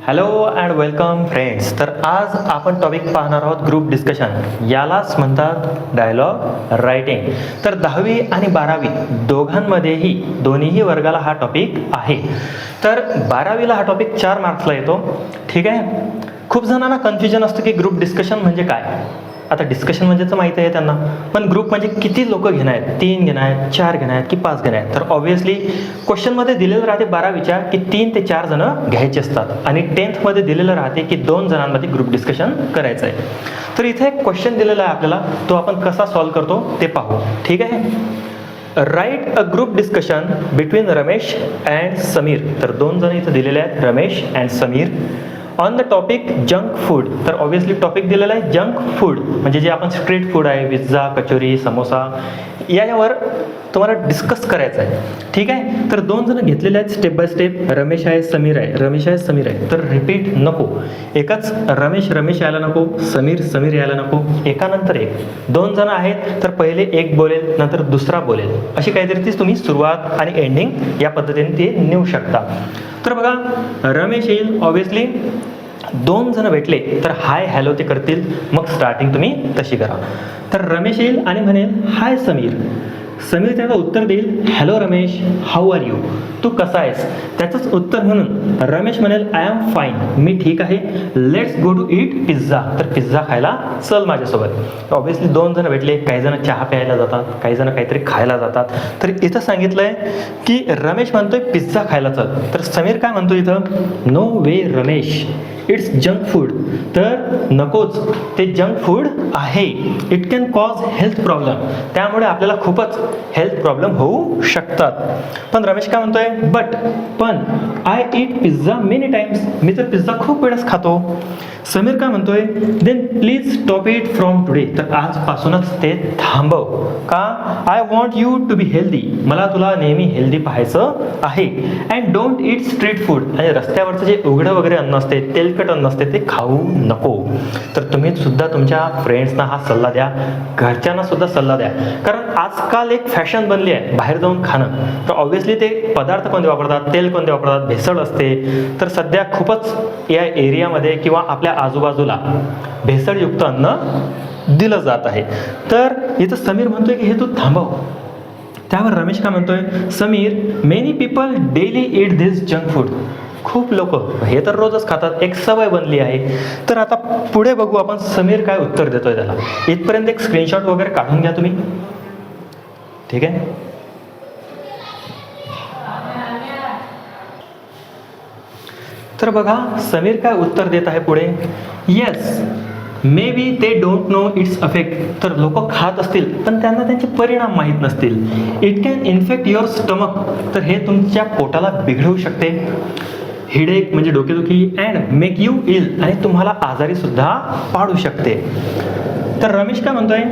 Hello and welcome friends. तर आज आपण टॉपिक पाहणार आहोत ग्रुप डिस्कशन. यालाच म्हणतात डायलॉग रायटिंग. तर 10वी आणि 12वी दोघांमध्येही दोन्हीही वर्गाला हा टॉपिक आहे. तर 12वीला हा टॉपिक 4 मार्क्सला येतो. ठीक आहे. खूप जणांना कन्फ्युजन असतं की ग्रुप डिस्कशन म्हणजे काय. आता डिस्कशन म्हणजे तर माहिती आहे त्यांना, पण ग्रुप म्हणजे किती लोक घेणार आहेत, 3 घेणार आहेत, 4 घेणार आहेत की 5 घेणार आहेत. तर ऑब्व्हियसली क्वेश्चनमध्ये दिलेलं राहते 12वीच्या की 3 ते 4 जण घ्यायचे असतात आणि 10thमध्ये दिलेलं राहते की 2 जणांमध्ये ग्रुप डिस्कशन करायचं आहे. तर इथे एक क्वेश्चन दिलेला आहे आपल्याला, तो आपण कसा सॉल्व्ह करतो ते पाहू. ठीक आहे. Right a group discussion between Ramesh and Sameer. तर 2 जण इथं दिलेले आहेत, Ramesh and Sameer. On the topic junk food. तर ऑब्व्हियसली टॉपिक दिलेला आहे जंक फूड, म्हणजे जे आपण स्ट्रीट फूड आहे, पिझ्झा, कचोरी, समोसा, यावर तुम्हाला डिस्कस करायचं आहे. ठीक आहे. तर 2 जण घेतलेले आहेत स्टेप बाय स्टेप. रमेश आहे, समीर आहे, रमेश आहे, समीर आहे. तर रिपीट नको. एकच रमेश यायला नको, समीर यायला नको. एकानंतर एक 2 जण आहेत, तर पहिले एक बोलेल, नंतर दुसरा बोलेल. अशी काहीतरी ती तुम्ही सुरुवात आणि एंडिंग या पद्धतीने ते नेऊ शकता. तर बघा, रमेश येईल. ऑब्व्हियसली 2 जण भेटले तर हाय हॅलो ते करतील. मग स्टार्टिंग तुम्ही तशी करा. तर रमेश येईल आणि म्हणेल हाय समीर. समीर त्याला उत्तर देईल hello Ramesh, how are you. तू कसा आहेस. त्याचंच उत्तर म्हणून रमेश म्हणेल आय एम फाईन, मी ठीक आहे. Let's go to eat pizza. तर पिझ्झा खायला चल माझ्यासोबत. ऑब्व्हियसली 2 जण भेटले, काही जण चहा प्यायला जातात, काही जण काहीतरी खायला जातात. तर इथं सांगितलंय की रमेश म्हणतोय पिझ्झा खायला चल. तर समीर काय म्हणतो इथं, no way Ramesh, it's junk food. तर नकोच, ते जंक फूड आहे. It can cause health problem. त्यामुळे आपल्याला खूपच हेल्थ प्रॉब्लेम होऊ शकतात. पण रमेश काय म्हणतोय, पण I eat pizza many times. मी तर पिझ्झा खूप वेळेस खातो. समीर काय म्हणतोय, then please stop it from today. तर आजपासूनच ते थांबव. का, I want you to be healthy. मला तुला नेहमी हेल्दी पाहायचं आहे. And don't eat street food. आणि रस्त्यावरचं जे उघडं वगैरे अन्न असते, तेलकट अन्न असते, ते खाऊ नको. तर तुम्ही सुद्धा तुमच्या फ्रेंड्सना हा सल्ला द्या, घरच्यांना सुद्धा सल्ला द्या. कारण आजकाल एक फॅशन बनली आहे बाहेर जाऊन खाणं. तर ऑब्व्हियसली ते पदार्थ कोणते वापरतात, तेल कोणते वापरतात, भेसळ असते. तर सध्या खूपच या एरियामध्ये किंवा आपल्या आजूबाजूला भेसळयुक्त अन्न दिलं जात आहे. तर इथं समीर म्हणतोय की हे तू थांबव. त्यावर रमेश काय म्हणतोय, Sameer many people daily eat this junk food. खूप लोक हे तर रोजच खातात, एक सवय बनली आहे. तर आता पुढे बघू आपण समीर काय उत्तर देतोय त्याला. इथपर्यंत एक स्क्रीनशॉट वगैरे काढून घ्या तुम्ही. ठीक आहे. तर बघा समीर काय उत्तर देत आहे पुढे, येस मे बी ते डोंट नो इट्स अफेक्ट. तर लोक खात असतील पण त्यांना त्यांचे परिणाम माहीत नसतील. It can infect your stomach. तर हे तुमच्या पोटाला बिघडवू शकते. हेडेक म्हणजे डोकेदुखी. अँड मेक यू इल. आणि तुम्हाला आजारी सुद्धा पाडू शकते. तर रमेश काय म्हणतोय,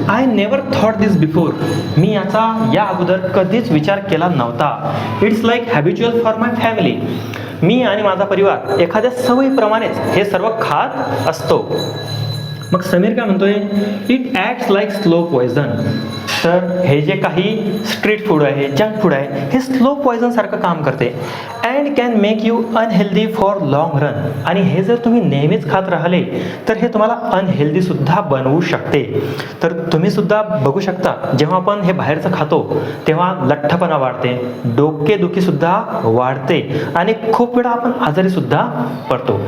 I never thought this before. मी या अगोदर कधीच विचार केला नव्हता. It's like habitual for my family. मी आणि माझा परिवार एखाद्या सवयीप्रमाणेच हे सर्व खात असतो. मग समीर काय म्हणतोय, it acts like slow poison. तर हे जे काही स्ट्रीट फूड आहे, जंक फूड आहे, हे स्लो पॉयझन सारखं काम करते. And can make you unhealthy for long run. आणि हे जर तुम्ही नेहमीच खात राहिले तर हे तुम्हाला अनहेल्दी सुद्धा बनवू शकते. तर तुम्ही सुद्धा बघू शकता, जेव्हा आपण हे बाहेरचं खातो तेव्हा लठ्ठपणा वाढते, डोकेदुखी सुद्धा वाढते आणि खूप वेळा आपण आजारी सुद्धा पडतो.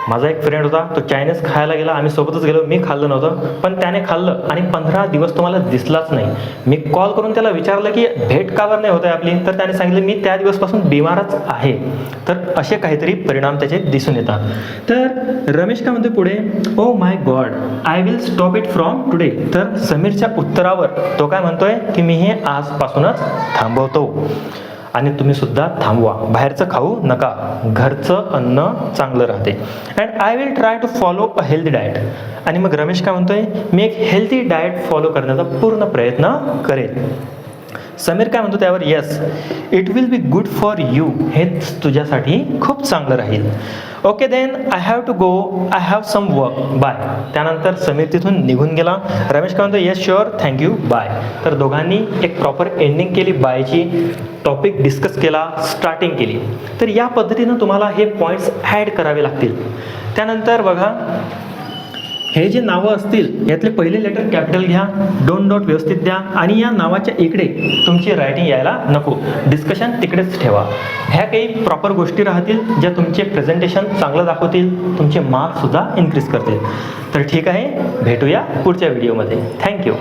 माझा एक फ्रेंड होता, तो चायनीज खायला गेला, आम्ही सोबतच गेलो. मी खाल्लं नव्हतं पण त्याने खाल्लं आणि 15 दिवस तुम्हाला दिसलाच नाही. मी कॉल करून त्याला विचारलं की भेट का बरं नाही होत आहे आपली. तर त्याने सांगितलं मी त्या दिवसपासून बिमारच आहे. तर असे काहीतरी परिणाम त्याचे दिसून येतात. तर रमेश काय म्हणतो पुढे, oh my God I will stop it from today. तर समीरच्या उत्तरावर तो काय म्हणतोय की मी हे आजपासूनच थांबवतो. आणि तुम्ही सुद्धा थांबवा, बाहेरचं खाऊ नका, घरचं अन्न चांगलं राहते. And I will try to follow a healthy diet. आणि मग रमेश काय म्हणतोय, मी एक हेल्दी डाएट फॉलो करण्याचा पूर्ण प्रयत्न करेन. समीर काय म्हणतो त्यावर, yes it will be good for you, हेच तुझ्यासाठी खूप चांगलं राहील. Okay then I have to go, I have some work, bye. त्यानंतर समीर तिथून निघून गेला. रमेश काय म्हणतो, येस शुअर थँक्यू बाय. तर दोघांनी एक प्रॉपर एंडिंग केली बायची, टॉपिक डिस्कस केला, स्टार्टिंग केली. तर या पद्धतीनं तुम्हाला हे पॉईंट्स ॲड करावे लागतील. त्यानंतर बघा, हे जे नावं असतील यातले पहिले लेटर कॅपिटल घ्या, 2 डॉट व्यवस्थित द्या आणि या नावाच्या इकडे तुमची रायटिंग यायला नको, डिस्कशन तिकडेच ठेवा. ह्या काही प्रॉपर गोष्टी राहतील ज्या तुमचे प्रेझेंटेशन चांगलं दाखवतील, तुमचे मार्क्ससुद्धा इन्क्रीज करतील. तर ठीक आहे, भेटूया पुढच्या व्हिडिओमध्ये. थँक्यू.